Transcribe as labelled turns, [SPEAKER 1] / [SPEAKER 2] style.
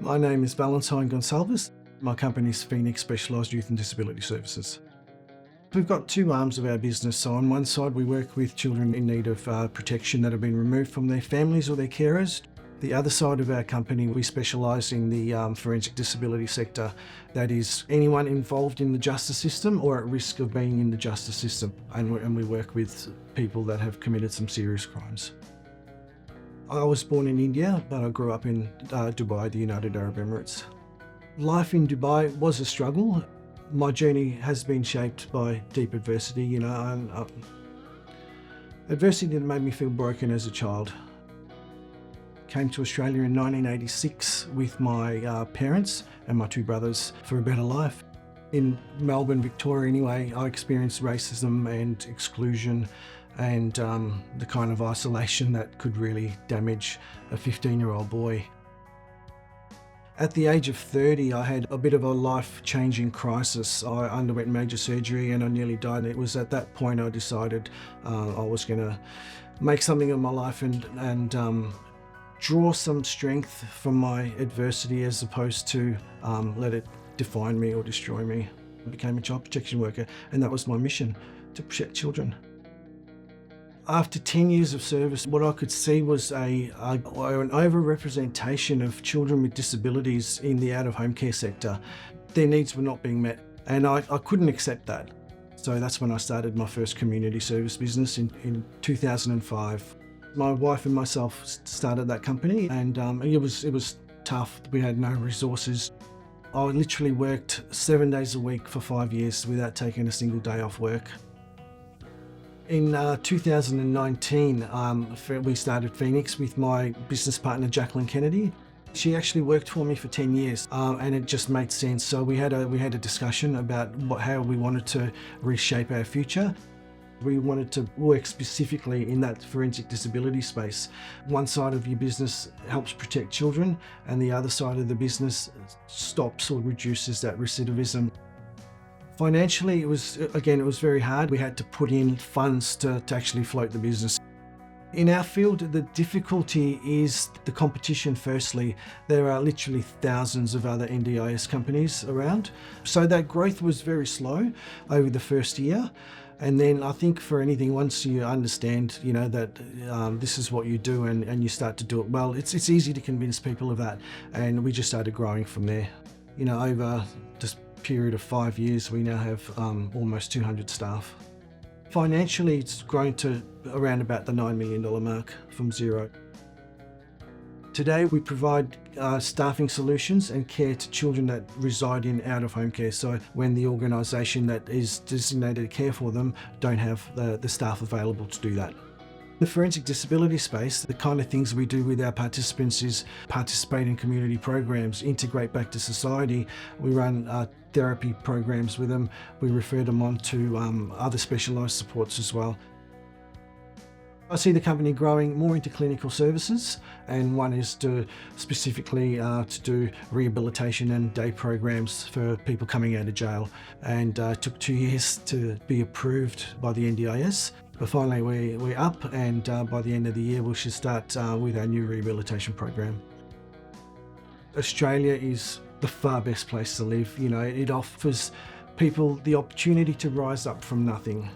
[SPEAKER 1] My name is Valentine Gonsalves. My company is Phoenix Specialised Youth and Disability Services. We've got two arms of our business. So on one side, we work with children in need of protection that have been removed from their families or their carers. The other side of our company, we specialise in the forensic disability sector. That is anyone involved in the justice system or at risk of being in the justice system. And we work with people that have committed some serious crimes. I was born in India, but I grew up in Dubai, the United Arab Emirates. Life in Dubai was a struggle. My journey has been shaped by deep adversity, adversity that made me feel broken as a child. Came to Australia in 1986 with my parents and my two brothers for a better life. In Melbourne, Victoria anyway, I experienced racism and exclusion and the kind of isolation that could really damage a 15-year-old boy. At the age of 30, I had a bit of a life-changing crisis. I underwent major surgery and I nearly died. It was at that point I decided I was going to make something of my life and draw some strength from my adversity as opposed to let it define me or destroy me. I became a child protection worker and that was my mission, to protect children. After 10 years of service, what I could see was an overrepresentation of children with disabilities in the out-of-home care sector. Their needs were not being met, and I couldn't accept that. So that's when I started my first community service business in 2005. My wife and myself started that company, and it was tough. We had no resources. I literally worked 7 days a week for 5 years without taking a single day off work. In 2019, we started Phoenix with my business partner, Jacqueline Kennedy. She actually worked for me for 10 years and it just made sense. So we had a discussion about how we wanted to reshape our future. We wanted to work specifically in that forensic disability space. One side of your business helps protect children and the other side of the business stops or reduces that recidivism. Financially, it was very hard. We had to put in funds to actually float the business. In our field, the difficulty is the competition firstly. There are literally thousands of other NDIS companies around. So that growth was very slow over the first year. And then I think for anything, once you understand, that this is what you do and you start to do it well, it's easy to convince people of that. And we just started growing from there. Over just period of 5 years, we now have almost 200 staff. Financially, it's grown to around about the $9 million mark from zero. Today, we provide staffing solutions and care to children that reside in out-of-home care. So when the organisation that is designated to care for them don't have the staff available to do that. The forensic disability space, the kind of things we do with our participants is participate in community programs, integrate back to society. We run therapy programs with them. We refer them on to other specialised supports as well. I see the company growing more into clinical services, and one is to specifically to do rehabilitation and day programs for people coming out of jail. And it took 2 years to be approved by the NDIS. But finally we're up, and by the end of the year we should start with our new rehabilitation program. Australia is the far best place to live. It offers people the opportunity to rise up from nothing